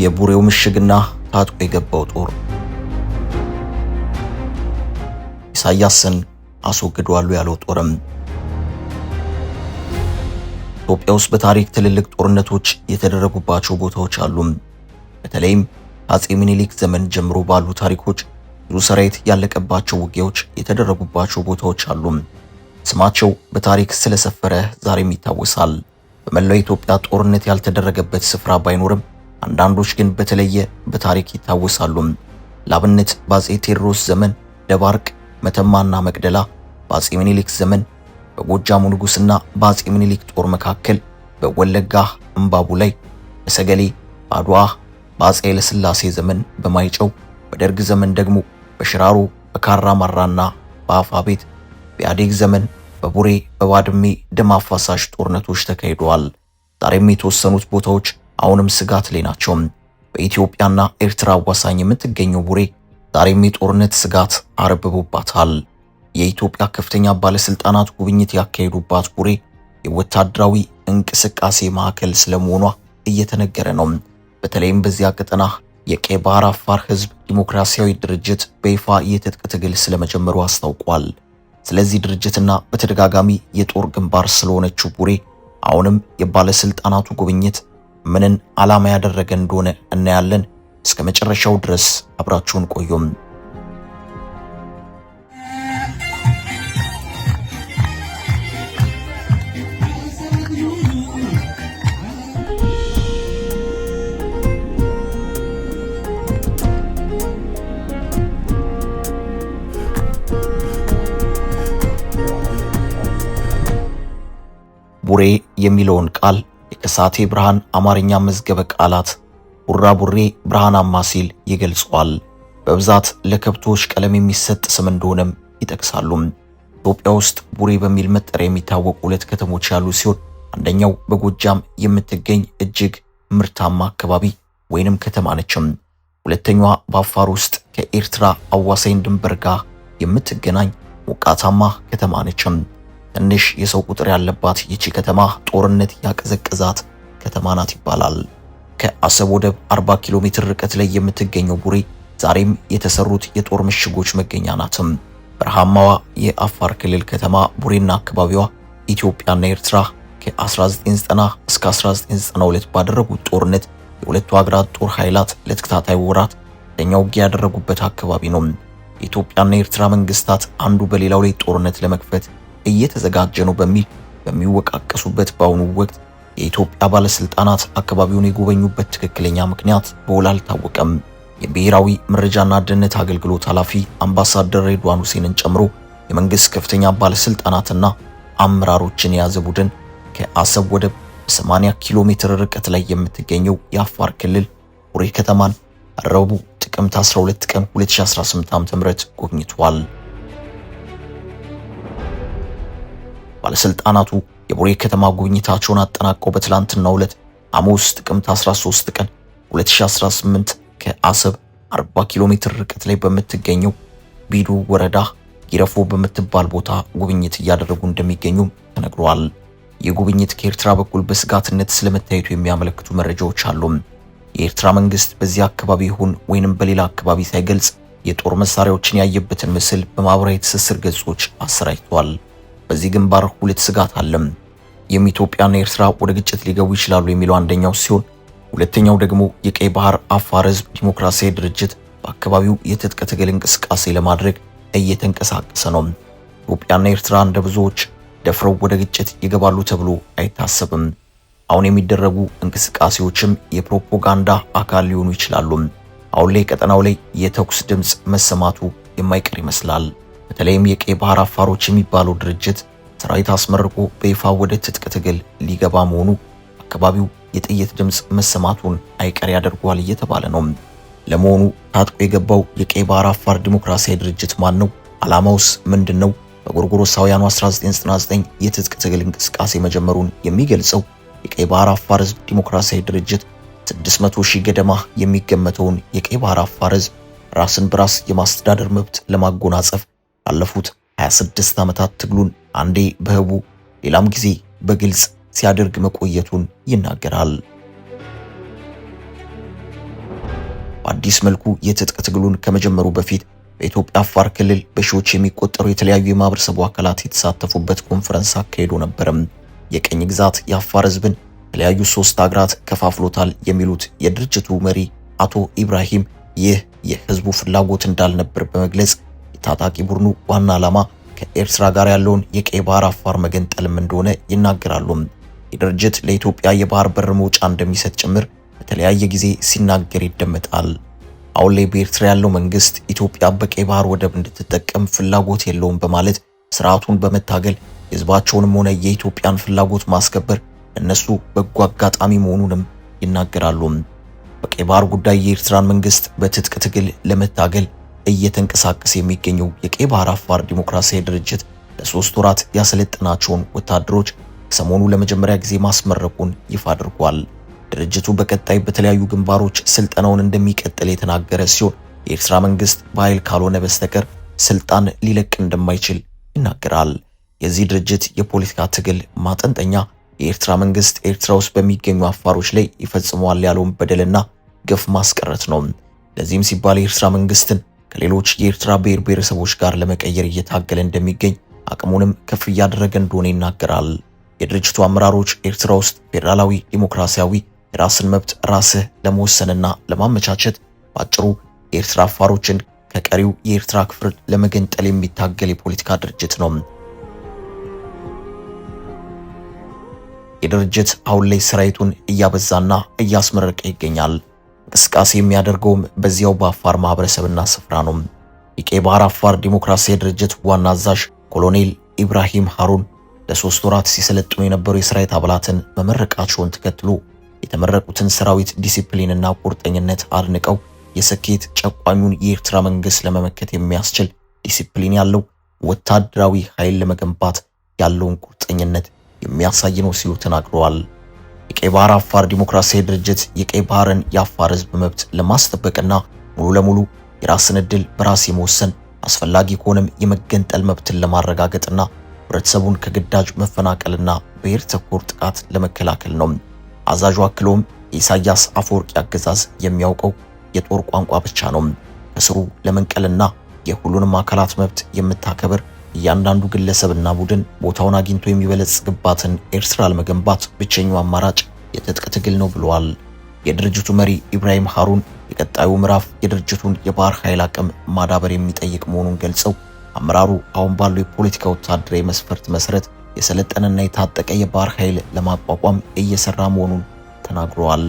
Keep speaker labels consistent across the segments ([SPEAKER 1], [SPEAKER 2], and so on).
[SPEAKER 1] የቡሬው ምሽግና ታጥቆ የገባው ጦር ኢሳያስን አስወግዷል ያለው ጦርም ኢትዮጵያ ውስጥ በታሪክ ትልልቅ ጦርነቶች የተደረጉባቸው ቦታዎች አሉ። በተለይም አጼ ምኒልክ ዘመን ጀምሮ ባሉ ታሪኮች ብዙ ሰራዊት ያለቀባቸው ውጊያዎች የተደረጉባቸው ቦታዎች አሉ። ስማቸው በታሪክ ስለሰፈረ ዛሬም ይታወሳል። በመላው ኢትዮጵያ ጦርነት ያልተደረገበት ስፍራ ባይኖርም አንዳንዶች ግን በተለየ በታሪክ ይታወሳሉ። ለአብነት በአጼ ቴዎድሮስ ዘመን ደባርቅ፣ መተማና መቅደላ፣ በአጼ ምኒልክ ዘመን በጎጃሙ ንጉስና በአጼ ምኒልክ ጦር መካከል በወለጋ እምባቡ ላይ፣ በሰገሌ፣ በአድዋ፣ በአጼ ኃይለሥላሴ ዘመን በማይጨው፣ በደርግ ዘመን ደግሞ በሽራሮ፣ በካራማራና በአፋቤት፣ በኢህአዴግ ዘመን በቡሬ፣ በባድሜ ደም አፋሳሽ ጦርነቶች ተካሂደዋል። ዛሬም የተወሰኑት ቦታዎች አሁንም ስጋት ላይ ናቸው። በኢትዮጵያና ኤርትራ አዋሳኝ የምትገኘው ቡሬ ዛሬም የጦርነት ስጋት አረብቦባታል። የኢትዮጵያ ከፍተኛ ባለስልጣናት ጉብኝት ያካሄዱባት ቡሬ የወታደራዊ እንቅስቃሴ ማዕከል ስለመሆኗ እየተነገረ ነው። በተለይም በዚያ ቀጠና የቀይ ባህር አፋር ህዝብ ዲሞክራሲያዊ ድርጅት በይፋ የትጥቅ ትግል ስለመጀመሩ አስታውቋል። ስለዚህ ድርጅትና በተደጋጋሚ የጦር ግንባር ስለሆነችው ቡሬ አሁንም የባለስልጣናቱ ጉብኝት ምንን ዓላማ ያደረገ እንደሆነ እናያለን። እስከ መጨረሻው ድረስ አብራችሁን ቆዩም። ቡሬ የሚለውን ቃል የከሳቴ ብርሃን አማርኛ መዝገበ ቃላት ቡራቡሬ ብርሃናማ ሲል ይገልጸዋል። በብዛት ለከብቶች ቀለም የሚሰጥ ስም እንደሆነም ይጠቅሳሉ። ኢትዮጵያ ውስጥ ቡሬ በሚል መጠሪያ የሚታወቁ ሁለት ከተሞች ያሉ ሲሆን አንደኛው በጎጃም የምትገኝ እጅግ ምርታማ አካባቢ ወይንም ከተማ ነችም። ሁለተኛዋ በአፋር ውስጥ ከኤርትራ አዋሳኝ ድንበር ጋር የምትገናኝ ሞቃታማ ከተማ ነችም። ትንሽ የሰው ቁጥር ያለባት ይቺ ከተማ ጦርነት ያቀዘቀዛት ከተማ ናት ይባላል። ከአሰብ ወደብ 40 ኪሎ ሜትር ርቀት ላይ የምትገኘው ቡሬ ዛሬም የተሰሩት የጦር ምሽጎች መገኛ ናትም። በረሃማዋ የአፋር ክልል ከተማ ቡሬና አካባቢዋ ኢትዮጵያና ኤርትራ ከ1990 እስከ 1992 ባደረጉት ጦርነት የሁለቱ ሀገራት ጦር ኃይላት ለተከታታይ ወራት ከፍተኛ ውጊያ ያደረጉበት አካባቢ ነው። የኢትዮጵያና የኤርትራ መንግስታት አንዱ በሌላው ላይ ጦርነት ለመክፈት እየተዘጋጀ ነው በሚል በሚወቃቀሱበት በአሁኑ ወቅት የኢትዮጵያ ባለስልጣናት አካባቢውን የጎበኙበት ትክክለኛ ምክንያት በውል አልታወቀም። የብሔራዊ መረጃና ደህንነት አገልግሎት ኃላፊ አምባሳደር ሬድዋን ሁሴንን ጨምሮ የመንግስት ከፍተኛ ባለስልጣናትና አመራሮችን የያዘ ቡድን ከአሰብ ወደብ በ80 ኪሎ ሜትር ርቀት ላይ የምትገኘው የአፋር ክልል ቡሬ ከተማን ረቡዕ ጥቅምት 12 ቀን 2018 ዓ.ም ጎብኝቷል። ባለስልጣናቱ የቡሬ ከተማ ጉብኝታቸውን አጠናቀው በትላንትናው ዕለት ሐሙስ ጥቅምት 13 ቀን 2018 ከአሰብ 40 ኪሎ ሜትር ርቀት ላይ በምትገኘው ቢዱ ወረዳ ጊረፎ በምትባል ቦታ ጉብኝት እያደረጉ እንደሚገኙ ተነግሯል። ይህ ጉብኝት ከኤርትራ በኩል በስጋትነት ስለመታየቱ የሚያመለክቱ መረጃዎች አሉ። የኤርትራ መንግስት በዚህ አካባቢ ይሁን ወይንም በሌላ አካባቢ ሳይገልጽ የጦር መሳሪያዎችን ያየበትን ምስል በማህበራዊ ትስስር ገጾች አሰራጭቷል። በዚህ ግንባር ሁለት ስጋት አለም። የኢትዮጵያና ኤርትራ ወደ ግጭት ሊገቡ ይችላሉ የሚለው አንደኛው ሲሆን ሁለተኛው ደግሞ የቀይ ባህር አፋር ህዝብ ዲሞክራሲያዊ ድርጅት በአካባቢው የትጥቅ ትግል እንቅስቃሴ ለማድረግ እየተንቀሳቀሰ ነው። ኢትዮጵያና ኤርትራ እንደ ብዙዎች ደፍረው ወደ ግጭት ይገባሉ ተብሎ አይታሰብም። አሁን የሚደረጉ እንቅስቃሴዎችም የፕሮፓጋንዳ አካል ሊሆኑ ይችላሉ። አሁን ላይ ቀጠናው ላይ የተኩስ ድምጽ መሰማቱ የማይቀር ይመስላል። በተለይም የቀይ ባህር አፋሮች የሚባለው ድርጅት ሰራዊት አስመርቆ በይፋ ወደ ትጥቅ ትግል ሊገባ መሆኑ አካባቢው የጥይት ድምጽ መሰማቱን አይቀር ያደርገዋል እየተባለ ነው። ለመሆኑ ታጥቆ የገባው የቀይ ባህር አፋር ዲሞክራሲያዊ ድርጅት ማን ነው? ዓላማውስ ምንድነው? በጎርጎሮሳውያኑ 1999 የትጥቅ ትግል እንቅስቃሴ መጀመሩን የሚገልጸው የቀይ ባህር አፋር ህዝብ ዲሞክራሲያዊ ድርጅት 600,000 ገደማ የሚገመተውን የቀይ ባህር አፋር ህዝብ ራስን በራስ የማስተዳደር መብት ለማጎናጸፍ ባለፉት 26 ዓመታት ትግሉን አንዴ በህቡ ሌላም ጊዜ በግልጽ ሲያደርግ መቆየቱን ይናገራል። በአዲስ መልኩ የትጥቅ ትግሉን ከመጀመሩ በፊት በኢትዮጵያ አፋር ክልል በሺዎች የሚቆጠሩ የተለያዩ የማህበረሰቡ አካላት የተሳተፉበት ኮንፈረንስ አካሄዶ ነበርም። የቀኝ ግዛት የአፋር ህዝብን የተለያዩ 3 አገራት ከፋፍሎታል የሚሉት የድርጅቱ መሪ አቶ ኢብራሂም ይህ የህዝቡ ፍላጎት እንዳልነበር በመግለጽ የታጣቂ ቡድኑ ዋና ዓላማ ከኤርትራ ጋር ያለውን የቀይ ባህር አፋር መገንጠልም እንደሆነ ይናገራሉ። የድርጅት ለኢትዮጵያ የባህር በር መውጫ እንደሚሰጥ ጭምር በተለያየ ጊዜ ሲናገር ይደመጣል። አሁን ላይ በኤርትራ ያለው መንግስት ኢትዮጵያ በቀይ ባህር ወደብ እንድትጠቀም ፍላጎት የለውም በማለት ስርዓቱን በመታገል የህዝባቸውንም ሆነ የኢትዮጵያን ፍላጎት ማስከበር እነሱ በጎ አጋጣሚ መሆኑንም ይናገራሉ። በቀይ ባህር ጉዳይ የኤርትራን መንግስት በትጥቅ ትግል ለመታገል እየተንቀሳቀሰ የሚገኘው የቀይ ባህር አፋር ዲሞክራሲያዊ ድርጅት ለ3 ወራት ያሰለጠናቸውን ወታደሮች ሰሞኑ ለመጀመሪያ ጊዜ ማስመረቁን ይፋ አድርጓል። ድርጅቱ በቀጣይ በተለያዩ ግንባሮች ስልጠናውን እንደሚቀጥል የተናገረ ሲሆን የኤርትራ መንግስት በኃይል ካልሆነ በስተቀር ስልጣን ሊለቅ እንደማይችል ይናገራል። የዚህ ድርጅት የፖለቲካ ትግል ማጠንጠኛ የኤርትራ መንግስት ኤርትራ ውስጥ በሚገኙ አፋሮች ላይ ይፈጽመዋል ያለውን በደልና ግፍ ማስቀረት ነው። ለዚህም ሲባል የኤርትራ መንግስትን ከሌሎች የኤርትራ ብሔር ብሔረሰቦች ጋር ለመቀየር እየታገለ እንደሚገኝ አቅሙንም ከፍ እያደረገ እንደሆነ ይናገራል። የድርጅቱ አመራሮች ኤርትራ ውስጥ ፌዴራላዊ ዲሞክራሲያዊ የራስን መብት ራስህ ለመወሰንና ለማመቻቸት ባጭሩ የኤርትራ አፋሮችን ከቀሪው የኤርትራ ክፍል ለመገንጠል የሚታገል የፖለቲካ ድርጅት ነው። የድርጅት አሁን ላይ ሰራዊቱን እያበዛና እያስመረቀ ይገኛል። እንቅስቃሴ የሚያደርገውም በዚያው በአፋር ማህበረሰብና ስፍራ ነው። የቀይ ባህር አፋር ዲሞክራሲያዊ ድርጅት ዋና አዛዥ ኮሎኔል ኢብራሂም ሃሩን ለ3 ወራት ሲሰለጥኑ የነበሩ የሰራዊት አባላትን መመረቃቸውን ተከትሎ የተመረቁትን ሰራዊት ዲሲፕሊንና ቁርጠኝነት አድንቀው የስኬት ጨቋኙን የኤርትራ መንግስት ለመመከት የሚያስችል ዲሲፕሊን ያለው ወታደራዊ ኃይል ለመገንባት ያለውን ቁርጠኝነት የሚያሳይ ነው ሲሉ ተናግረዋል። የቀይ ባህር አፋር ዲሞክራሲያዊ ድርጅት የቀይ ባህርን የአፋር ህዝብ መብት ለማስጠበቅና ሙሉ ለሙሉ የራስን ዕድል በራስ የመወሰን አስፈላጊ ከሆነም የመገንጠል መብትን ለማረጋገጥና ህብረተሰቡን ከግዳጅ መፈናቀልና ብሔር ተኮር ጥቃት ለመከላከል ነው። አዛዡ አክሎም የኢሳያስ አፈወርቂ አገዛዝ የሚያውቀው የጦር ቋንቋ ብቻ ነው። ከስሩ ለመንቀልና የሁሉንም አካላት መብት የምታከብር እያንዳንዱ ግለሰብና ቡድን ቦታውን አግኝቶ የሚበለጽግባትን ኤርትራ ለመገንባት ብቸኛው አማራጭ የትጥቅ ትግል ነው ብለዋል። የድርጅቱ መሪ ኢብራሂም ሃሩን የቀጣዩ ምዕራፍ የድርጅቱን የባህር ኃይል አቅም ማዳበር የሚጠይቅ መሆኑን ገልጸው አመራሩ አሁን ባለው የፖለቲካ ወታደራዊ መስፈርት መሰረት የሰለጠነና የታጠቀ የባህር ኃይል ለማቋቋም እየሰራ መሆኑን ተናግረዋል።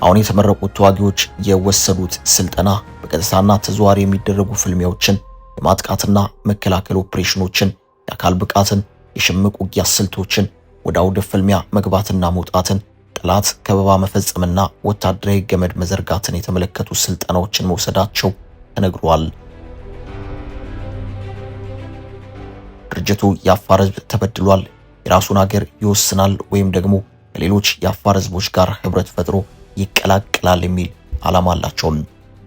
[SPEAKER 1] አሁን የተመረቁት ተዋጊዎች የወሰዱት ስልጠና በቀጥታና ተዘዋዋሪ የሚደረጉ ፍልሚያዎችን፣ የማጥቃትና መከላከል ኦፕሬሽኖችን፣ የአካል ብቃትን፣ የሽምቅ ውጊያ ስልቶችን፣ ወደ አውደ ፍልሚያ መግባትና መውጣትን፣ ጠላት ከበባ መፈጸምና ወታደራዊ ገመድ መዘርጋትን የተመለከቱ ስልጠናዎችን መውሰዳቸው ተነግሯል። ድርጅቱ የአፋር ህዝብ ተበድሏል፣ የራሱን ሀገር ይወስናል ወይም ደግሞ ከሌሎች የአፋር ህዝቦች ጋር ህብረት ፈጥሮ ይቀላቀላል የሚል ዓላማ አላቸው።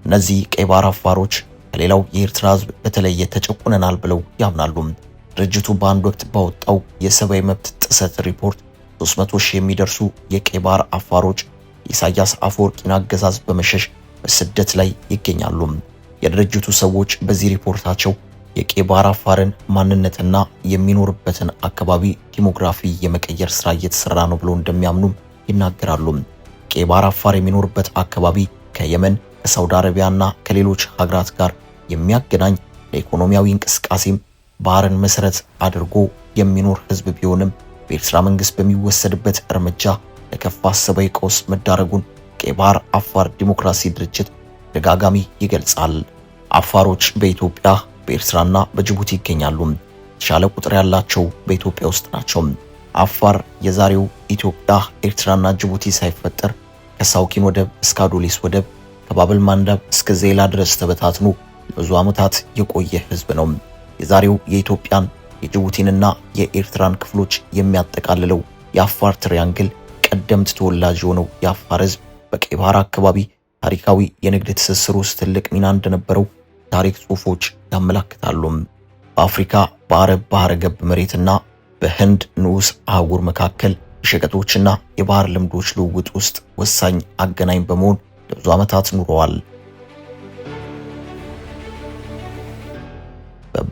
[SPEAKER 1] እነዚህ ቀይ ባህር አፋሮች ከሌላው የኤርትራ ህዝብ በተለየ ተጨቁነናል ብለው ያምናሉ። ድርጅቱ በአንድ ወቅት ባወጣው የሰብአዊ መብት ጥሰት ሪፖርት 300 ሺህ የሚደርሱ የቀይ ባህር አፋሮች የኢሳያስ አፈወርቂን አገዛዝ በመሸሽ በስደት ላይ ይገኛሉ። የድርጅቱ ሰዎች በዚህ ሪፖርታቸው የቀይ ባህር አፋርን ማንነትና የሚኖርበትን አካባቢ ዲሞግራፊ የመቀየር ስራ እየተሰራ ነው ብለው እንደሚያምኑም ይናገራሉ። ቀይ ባህር አፋር የሚኖርበት አካባቢ ከየመን ከሳውዲ አረቢያና ከሌሎች ሀገራት ጋር የሚያገናኝ ለኢኮኖሚያዊ እንቅስቃሴም ባህርን መሰረት አድርጎ የሚኖር ህዝብ ቢሆንም በኤርትራ መንግስት በሚወሰድበት እርምጃ ለከፋ ሰብአዊ ቀውስ መዳረጉን ቀይ ባህር አፋር ዲሞክራሲ ድርጅት ደጋጋሚ ይገልጻል። አፋሮች በኢትዮጵያ በኤርትራና በጅቡቲ ይገኛሉ። የተሻለ ቁጥር ያላቸው በኢትዮጵያ ውስጥ ናቸው። አፋር የዛሬው ኢትዮጵያ ኤርትራና ጅቡቲ ሳይፈጠር ከሳውኪን ወደብ እስከ አዶሊስ ወደብ ከባብል ማንዳብ እስከ ዜላ ድረስ ተበታትኖ ለብዙ ዓመታት የቆየ ህዝብ ነው። የዛሬው የኢትዮጵያን የጅቡቲንና የኤርትራን ክፍሎች የሚያጠቃልለው የአፋር ትሪያንግል ቀደምት ተወላጅ የሆነው የአፋር ህዝብ በቀይ ባህር አካባቢ ታሪካዊ የንግድ ትስስር ውስጥ ትልቅ ሚና እንደነበረው ታሪክ ጽሑፎች ያመለክታሉ። በአፍሪካ በአረብ ባህረ ገብ መሬትና በህንድ ንዑስ አህጉር መካከል የሸቀጦችና የባህር ልምዶች ልውውጥ ውስጥ ወሳኝ አገናኝ በመሆን ለብዙ ዓመታት ኑረዋል።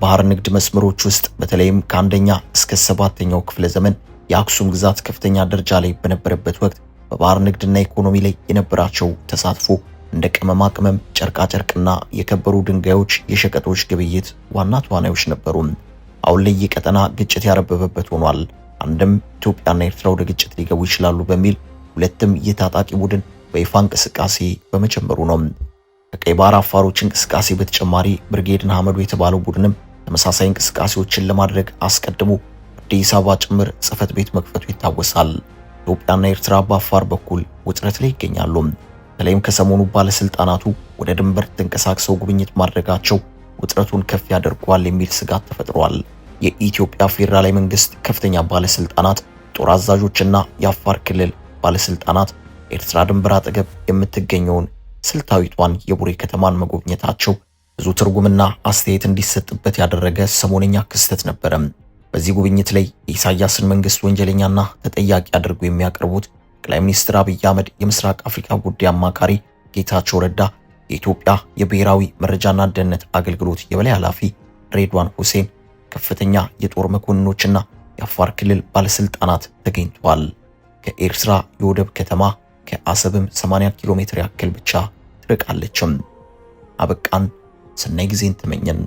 [SPEAKER 1] የባህር ንግድ መስመሮች ውስጥ በተለይም ከአንደኛ እስከ 7ኛው ክፍለ ዘመን የአክሱም ግዛት ከፍተኛ ደረጃ ላይ በነበረበት ወቅት በባህር ንግድና ኢኮኖሚ ላይ የነበራቸው ተሳትፎ እንደ ቅመማ ቅመም፣ ጨርቃ ጨርቅና የከበሩ ድንጋዮች የሸቀጦች ግብይት ዋና ተዋናዮች ነበሩ። አሁን ላይ የቀጠና ግጭት ያረበበበት ሆኗል። አንድም ኢትዮጵያና ኤርትራ ወደ ግጭት ሊገቡ ይችላሉ በሚል፣ ሁለትም የታጣቂ ቡድን በይፋ እንቅስቃሴ በመጀመሩ ነው። ከቀይ ባህር አፋሮች እንቅስቃሴ በተጨማሪ ብርጌድ ንሓመዱ የተባለው ቡድንም ተመሳሳይ እንቅስቃሴዎችን ለማድረግ አስቀድሞ አዲስ አበባ ጭምር ጽሕፈት ቤት መክፈቱ ይታወሳል። ኢትዮጵያና ኤርትራ በአፋር በኩል ውጥረት ላይ ይገኛሉ። በተለይም ከሰሞኑ ባለስልጣናቱ ወደ ድንበር ተንቀሳቅሰው ጉብኝት ማድረጋቸው ውጥረቱን ከፍ ያደርገዋል የሚል ስጋት ተፈጥሯል። የኢትዮጵያ ፌዴራላዊ መንግስት ከፍተኛ ባለስልጣናት፣ ጦር አዛዦችና የአፋር ክልል ባለስልጣናት ኤርትራ ድንበር አጠገብ የምትገኘውን ስልታዊቷን የቡሬ ከተማን መጎብኘታቸው ብዙ ትርጉምና አስተያየት እንዲሰጥበት ያደረገ ሰሞነኛ ክስተት ነበረ። በዚህ ጉብኝት ላይ የኢሳያስን መንግስት ወንጀለኛና ተጠያቂ አድርገው የሚያቀርቡት ጠቅላይ ሚኒስትር አብይ አህመድ የምስራቅ አፍሪካ ጉዳይ አማካሪ ጌታቸው ረዳ፣ የኢትዮጵያ የብሔራዊ መረጃና ደህንነት አገልግሎት የበላይ ኃላፊ ሬድዋን ሁሴን፣ ከፍተኛ የጦር መኮንኖችና የአፋር ክልል ባለስልጣናት ተገኝተዋል። ከኤርትራ የወደብ ከተማ ከአሰብም 80 ኪሎ ሜትር ያክል ብቻ ትርቃለችም። አበቃን። ሰናይ ጊዜን ተመኘን።